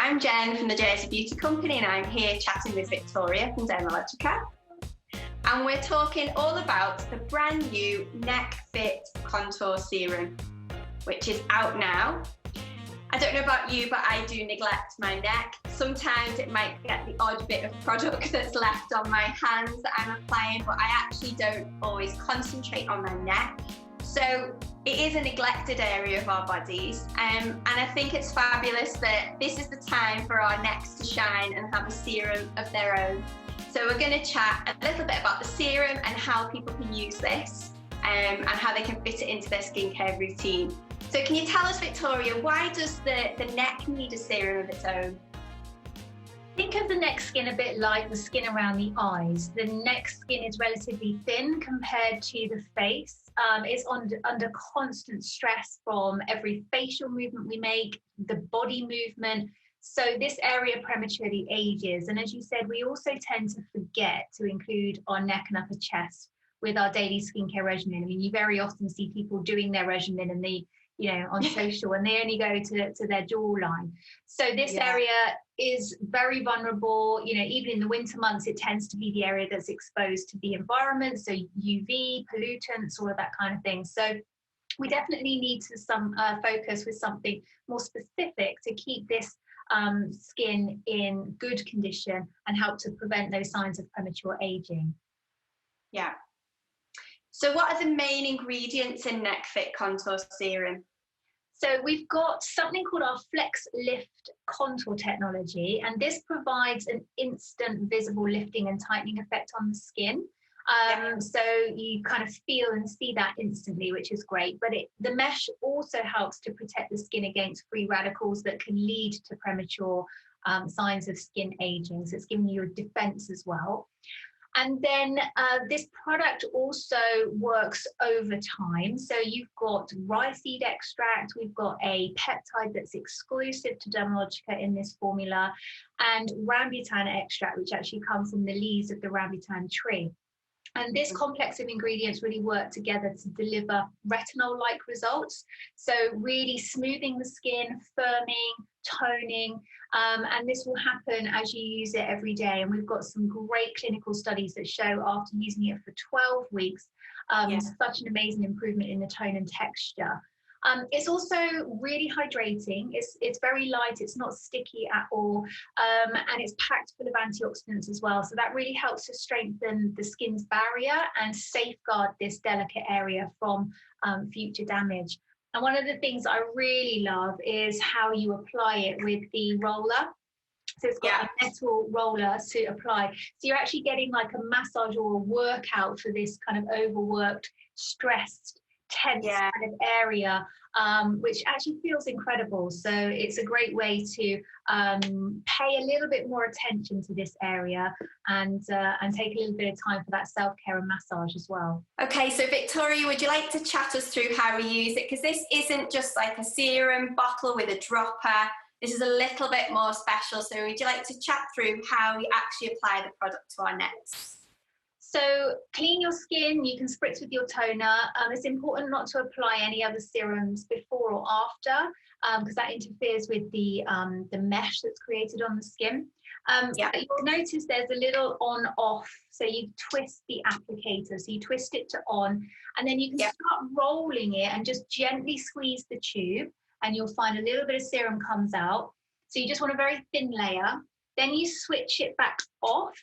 I'm Jen from the Jersey Beauty Company, and I'm here chatting with Victoria from Dermalogica. And we're talking all about the brand new Neck Fit Contour Serum, which is out now. I don't know about you, but I do neglect my neck. Sometimes it might get the odd bit of product that's left on my hands that I'm applying, but I actually don't always concentrate on my neck. So it is a neglected area of our bodies, and I think it's fabulous that this is the time for our necks to shine and have a serum of their own. So we're going to chat a little bit about the serum and how people can use this, and how they can fit it into their skincare routine. So can you tell us, Victoria, why does the neck need a serum of its own? Think of the neck skin a bit like the skin around the eyes. The neck skin is relatively thin compared to the face. It's under constant stress from every facial movement we make, the body movement. So this area prematurely ages. And as you said, we also tend to forget to include our neck and upper chest with our daily skincare regimen. I mean, you very often see people doing their regimen and they, on social, and they only go to their jawline. So this area is very vulnerable. Even in the winter months, it tends to be the area that's exposed to the environment. So UV, pollutants, all of that kind of thing. So we definitely need to focus with something more specific to keep this skin in good condition and help to prevent those signs of premature aging. Yeah. So what are the main ingredients in Neck Fit Contour Serum? So we've got something called our Flex Lift Contour technology, and this provides an instant visible lifting and tightening effect on the skin. So you kind of feel and see that instantly, which is great. But the mesh also helps to protect the skin against free radicals that can lead to premature signs of skin aging. So it's giving you a defense as well. And then this product also works over time. So you've got rye seed extract, we've got a peptide that's exclusive to Dermalogica in this formula, and rambutan extract, which actually comes from the leaves of the rambutan tree. And this complex of ingredients really work together to deliver retinol-like results. So really smoothing the skin, firming, toning, and this will happen as you use it every day. And we've got some great clinical studies that show after using it for 12 weeks, such an amazing improvement in the tone and texture. It's also really hydrating. It's very light, it's not sticky at all, and it's packed full of antioxidants as well. So that really helps to strengthen the skin's barrier and safeguard this delicate area from future damage. And one of the things I really love is how you apply it with the roller. So it's got a metal roller to apply. So you're actually getting like a massage or a workout for this kind of overworked, stressed, tense kind of area, which actually feels incredible. So it's a great way to pay a little bit more attention to this area and take a little bit of time for that self-care and massage as well. Okay, so Victoria, would you like to chat us through how we use it? Because this isn't just like a serum bottle with a dropper. This is a little bit more special. So would you like to chat through how we actually apply the product to our necks? So clean your skin, you can spritz with your toner. It's important not to apply any other serums before or after, because that interferes with the mesh that's created on the skin. But you'll notice there's a little on-off, so you twist the applicator, so you twist it to on, and then you can start rolling it and just gently squeeze the tube, and you'll find a little bit of serum comes out. So you just want a very thin layer. Then you switch it back off,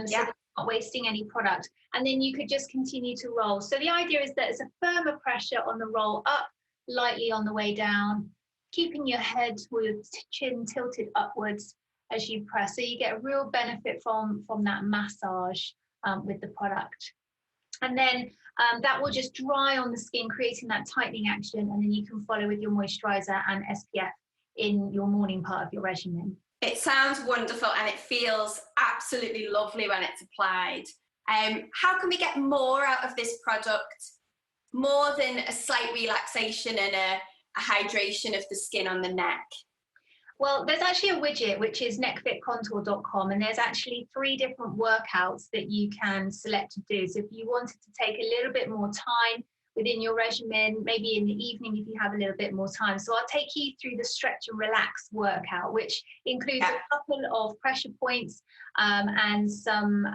so not wasting any product, and then you could just continue to roll. So the idea is that it's a firmer pressure on the roll up, lightly on the way down, keeping your head or your chin tilted upwards as you press. So you get a real benefit from that massage with the product. And then that will just dry on the skin, creating that tightening action, and then you can follow with your moisturizer and SPF in your morning part of your regimen. It sounds wonderful and it feels absolutely lovely when it's applied. How can we get more out of this product, more than a slight relaxation and a hydration of the skin on the neck? Well, there's actually a widget, which is neckfitcontour.com, and there's actually 3 different workouts that you can select to do. So if you wanted to take a little bit more time within your regimen, maybe in the evening if you have a little bit more time. So I'll take you through the stretch and relax workout, which includes a couple of pressure points and some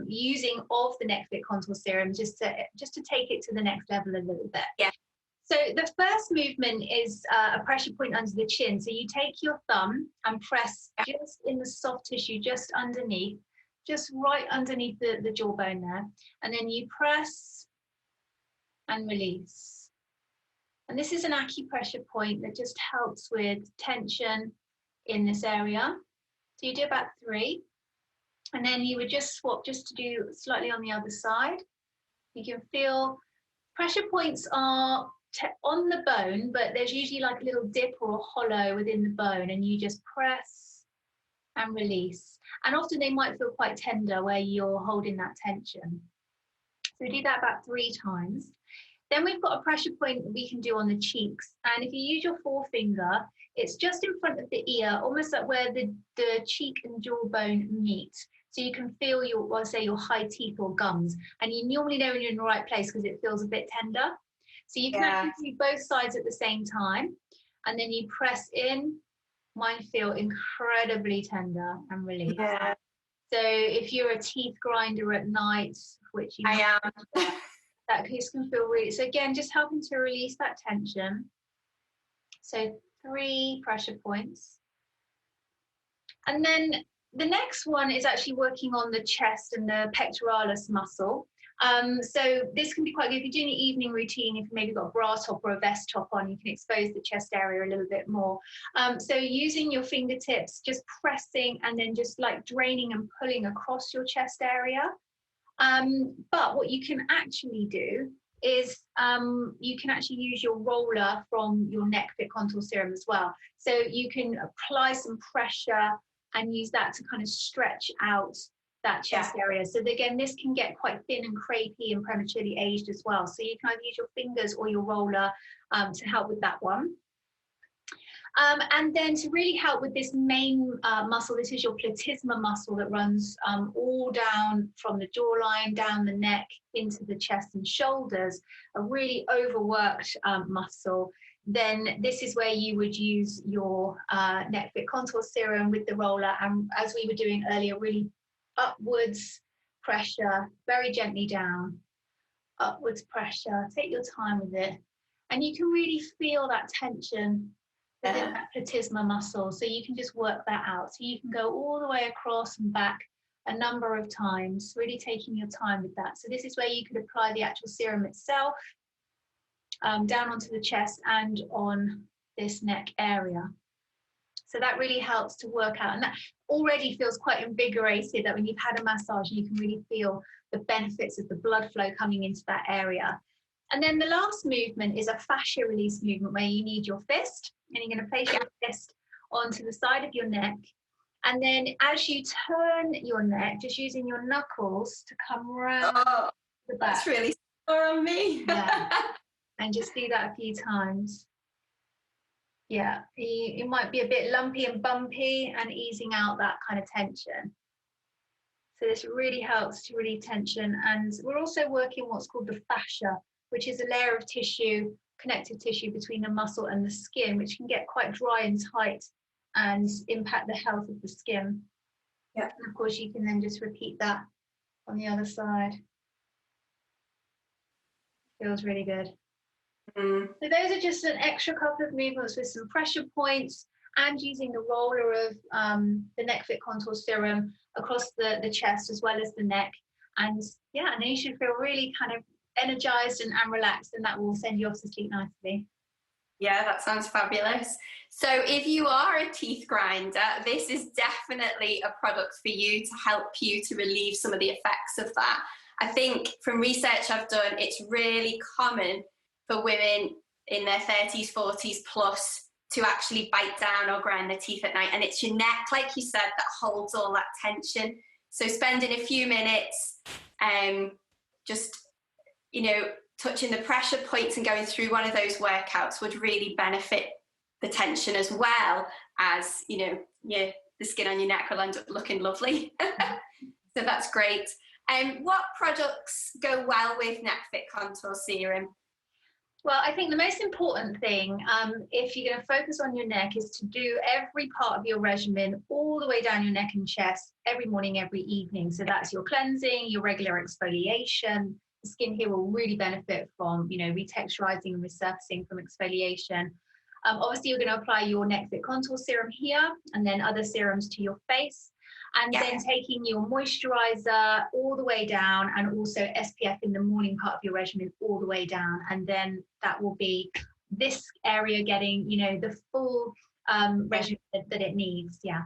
using of the Neck Fit Contour Serum just to take it to the next level a little bit. Yeah. So the first movement is a pressure point under the chin. So you take your thumb and press just in the soft tissue, just underneath, just right underneath the jawbone there. And then you press and release. And this is an acupressure point that just helps with tension in this area. So you do about 3. And then you would just swap just to do slightly on the other side. You can feel pressure points are on the bone, but there's usually like a little dip or a hollow within the bone, and you just press and release. And often they might feel quite tender where you're holding that tension. So we do that about 3 times. Then we've got a pressure point that we can do on the cheeks. And if you use your forefinger, it's just in front of the ear, almost like where the cheek and jawbone meet. So you can feel your, say, your high teeth or gums. And you normally know when you're in the right place because it feels a bit tender. So you can actually do both sides at the same time. And then you press in. Mine feel incredibly tender and release. Yeah. So if you're a teeth grinder at night, which you I am, that can feel really, so again, just helping to release that tension. So 3 pressure points. And then the next one is actually working on the chest and the pectoralis muscle. So this can be quite good if you're doing an evening routine. If you've maybe got a bra top or a vest top on, you can expose the chest area a little bit more. So using your fingertips, just pressing and then just like draining and pulling across your chest area. But what you can actually do is you can actually use your roller from your Neck Fit Contour Serum as well. So you can apply some pressure and use that to kind of stretch out that chest area. So again, this can get quite thin and crepey and prematurely aged as well. So you can either use your fingers or your roller to help with that one. And then to really help with this main muscle, this is your platysma muscle that runs all down from the jawline, down the neck, into the chest and shoulders, a really overworked muscle. Then this is where you would use your Neck Fit Contour Serum with the roller. And as we were doing earlier, really upwards pressure, very gently down, upwards pressure, take your time with it. And you can really feel that tension within that platysma muscle. So you can just work that out. So you can go all the way across and back a number of times, really taking your time with that. So this is where you could apply the actual serum itself down onto the chest and on this neck area. So that really helps to work out. And that already feels quite invigorated, that when you've had a massage, you can really feel the benefits of the blood flow coming into that area. And then the last movement is a fascia release movement where you need your fist, and you're going to place your fist onto the side of your neck. And then as you turn your neck, just using your knuckles to come around the back. That's really sore on me. Yeah. And just do that a few times. Yeah, it might be a bit lumpy and bumpy, and easing out that kind of tension. So this really helps to relieve tension. And we're also working what's called the fascia, which is a layer of tissue, connective tissue between the muscle and the skin, which can get quite dry and tight and impact the health of the skin. Yeah. And of course, you can then just repeat that on the other side. Feels really good. So those are just an extra couple of movements with some pressure points and using the roller of the Neck Fit Contour Serum across the chest as well as the neck. And yeah, and then you should feel really kind of energized and relaxed, and that will send you off to sleep nicely. Yeah, that sounds fabulous. So if you are a teeth grinder, this is definitely a product for you to help you to relieve some of the effects of that. I think from research I've done, it's really common for women in their 30s, 40s plus to actually bite down or grind their teeth at night. And it's your neck, like you said, that holds all that tension. So spending a few minutes just, you know, touching the pressure points and going through one of those workouts would really benefit the tension, as well as, you know, the skin on your neck will end up looking lovely. So that's great. What products go well with Neck Fit Contour Serum? Well, I think the most important thing, if you're going to focus on your neck, is to do every part of your regimen all the way down your neck and chest every morning, every evening. So that's your cleansing, your regular exfoliation. The skin here will really benefit from, retexturizing and resurfacing from exfoliation. Obviously, you're going to apply your Neck Fit Contour Serum here, and then other serums to your face. And then taking your moisturizer all the way down, and also SPF in the morning part of your regimen all the way down. And then that will be this area getting, the full regimen that it needs. Yeah.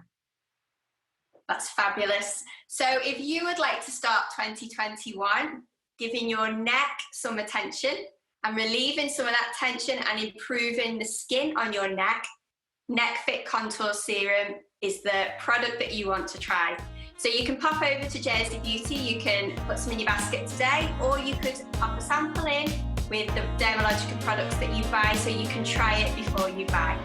That's fabulous. So if you would like to start 2021, giving your neck some attention and relieving some of that tension and improving the skin on your neck, Neck Fit Contour Serum is the product that you want to try. So you can pop over to Jersey Beauty, you can put some in your basket today, or you could pop a sample in with the Dermalogica products that you buy so you can try it before you buy.